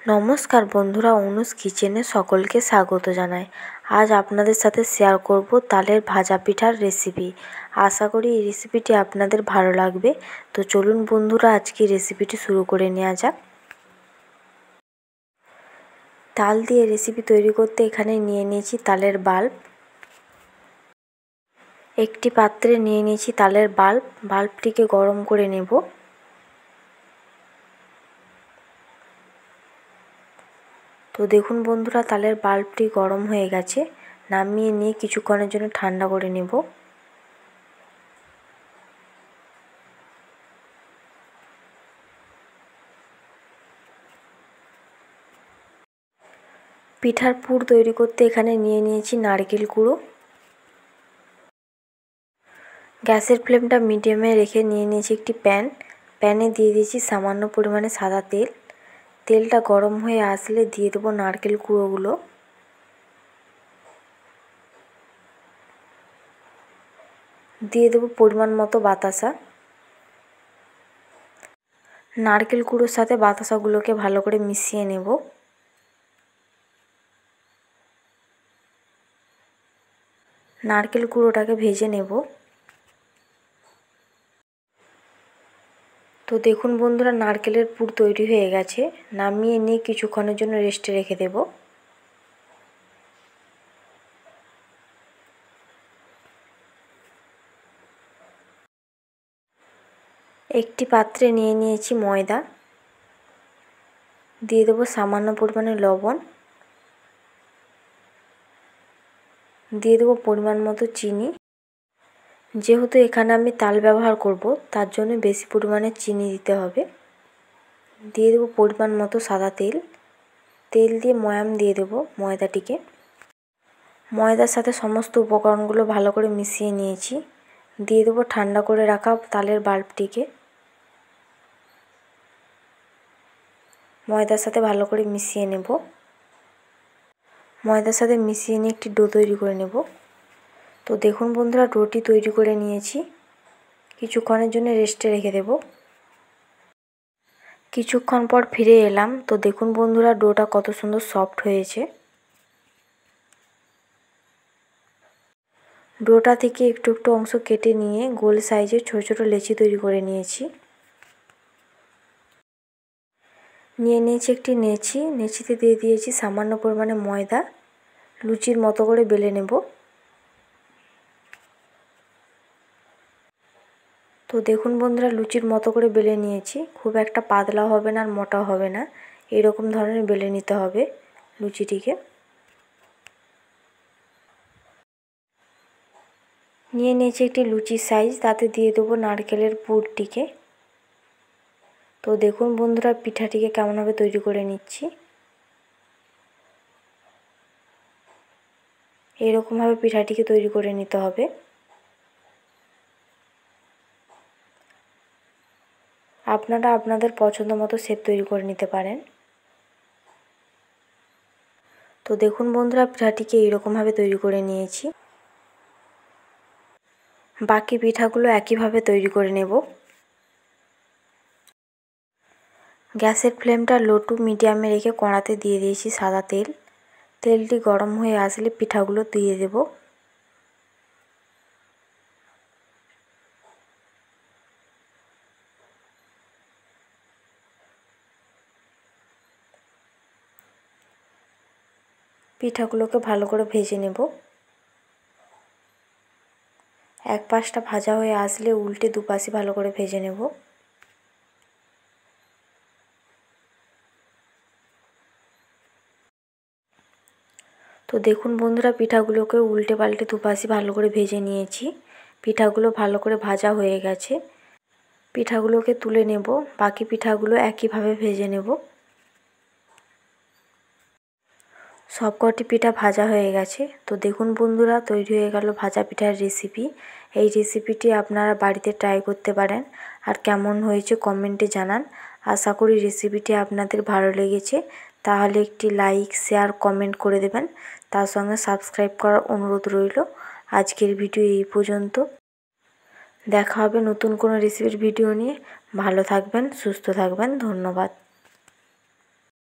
নমস্কার বন্ধুরা, অনুজ কিচেনে সকলকে স্বাগত জানাই। আজ আপনাদের সাথে শেয়ার করব তালের ভাজা পিঠার রেসিপি। আশা করি এই রেসিপিটি আপনাদের ভালো লাগবে। তো চলুন বন্ধুরা, আজকে রেসিপিটি শুরু করে নেওয়া যাক। তাল দিয়ে রেসিপি তৈরি করতে এখানে নিয়ে নিয়েছি তালের বাল্ব। একটি পাত্রে নিয়ে নিয়েছি তালের বাল্বটিকে গরম করে নেব। তো দেখুন বন্ধুরা, তালের বাল্বটি গরম হয়ে গেছে। নামিয়ে নিয়ে কিছুক্ষণের জন্য ঠান্ডা করে নেব। পিঠার পুর তৈরি করতে এখানে নিয়ে নিয়েছি নারকেল কুড়ো। গ্যাসের ফ্লেমটা মিডিয়ামে রেখে নিয়ে নিয়েছি একটি প্যানে দিয়ে দিয়েছি সামান্য পরিমাণে সাদা তেল। তেলটা গরম হয়ে আসলে দিয়ে দেবো নারকেল কুড়োগুলো। দিয়ে দেবো পরিমাণ মতো বাতাসা। নারকেল কুড়োর সাথে বাতাসাগুলোকে ভালো করে মিশিয়ে নেব। নারকেল কুড়োটাকে ভেজে নেব। তো দেখুন বন্ধুরা, নারকেলের পুর তৈরি হয়ে গেছে। নামিয়ে নিয়ে কিছুক্ষণের জন্য রেস্টে রেখে দেব। একটি পাত্রে নিয়ে নিয়েছি ময়দা। দিয়ে দেবো সামান্য পরিমাণে লবণ। দিয়ে দেবো পরিমাণ মতো চিনি। যেহেতু এখানে আমি তাল ব্যবহার করব, তার জন্য বেশি পরিমাণে চিনি দিতে হবে। দিয়ে দেবো পরিমাণ মতো সাদা তেল। তেল দিয়ে ময়াম দিয়ে দেবো ময়দাটিকে। ময়দার সাথে সমস্ত উপকরণগুলো ভালো করে মিশিয়ে নিয়েছি। দিয়ে দেবো ঠান্ডা করে রাখা তালের বাল্বটিকে। ময়দার সাথে ভালো করে মিশিয়ে নেব। ময়দার সাথে মিশিয়ে নিয়ে একটি ডো তৈরি করে নেব। তো দেখুন বন্ধুরা, ডোটি তৈরি করে নিয়েছি। কিছুক্ষণের জন্য রেস্টে রেখে দেব। কিছুক্ষণ পর ফিরে এলাম। তো দেখুন বন্ধুরা, ডোটা কত সুন্দর সফট হয়েছে। ডোটা থেকে একটু একটু অংশ কেটে নিয়ে গোল সাইজের ছোট ছোট লেচি তৈরি করে নিয়েছি। নিয়ে নিয়েছি একটি নেচিতে দিয়ে দিয়েছি সামান্য পরিমাণে ময়দা। লুচির মতো করে বেলে নেব। তো দেখুন বন্ধুরা, লুচির মতো করে বেলে নিয়েছি। খুব একটা পাতলা হবে না আর মোটা হবে না, এরকম ধরনের বেলে নিতে হবে লুচিটিকে। নিয়ে নিয়েছি একটি লুচির সাইজ, তাতে দিয়ে দেবো নারকেলের পুরটিকে। তো দেখুন বন্ধুরা, পিঠাটিকে কেমনভাবে তৈরি করে নিচ্ছি। এরকমভাবে পিঠাটিকে তৈরি করে নিতে হবে। আপনারা আপনাদের পছন্দ মতো শেপ তৈরি করে নিতে পারেন। তো দেখুন বন্ধুরা, পিঠাটিকে এইরকমভাবে তৈরি করে নিয়েছি। বাকি পিঠাগুলো একইভাবে তৈরি করে নেব। গ্যাসের ফ্লেমটা লো টু মিডিয়ামে রেখে কড়াতে দিয়ে দিয়েছি সাদা তেল। তেলটি গরম হয়ে আসলে পিঠাগুলো দিয়ে দেব। পিঠাগুলোকে ভালো করে ভেজে নেব। এক পাশটা ভাজা হয়ে আসলে উল্টে দুপাশে ভালো করে ভেজে নেব। তো দেখুন বন্ধুরা, পিঠাগুলোকে উল্টে পাল্টে দুপাশে ভালো করে ভেজে নিয়েছি। পিঠাগুলো ভালো করে ভাজা হয়ে গেছে। পিঠাগুলোকে তুলে নেব। বাকি পিঠাগুলো একইভাবে ভেজে নেব। সবকটি পিঠা ভাজা হয়ে গেছে। তো দেখুন বন্ধুরা, তৈরি হয়ে গেল ভাজা পিঠার রেসিপি। এই রেসিপিটি আপনারা বাড়িতে ট্রাই করতে পারেন। আর কেমন হয়েছে কমেন্টে জানান। আশা করি রেসিপিটি আপনাদের ভালো লেগেছে। তাহলে একটি লাইক, শেয়ার, কমেন্ট করে দেবেন। তার সঙ্গে সাবস্ক্রাইব করার অনুরোধ রইল। আজকের ভিডিও এই পর্যন্ত। দেখা হবে নতুন কোনো রেসিপির ভিডিও নিয়ে। ভালো থাকবেন, সুস্থ থাকবেন। ধন্যবাদ।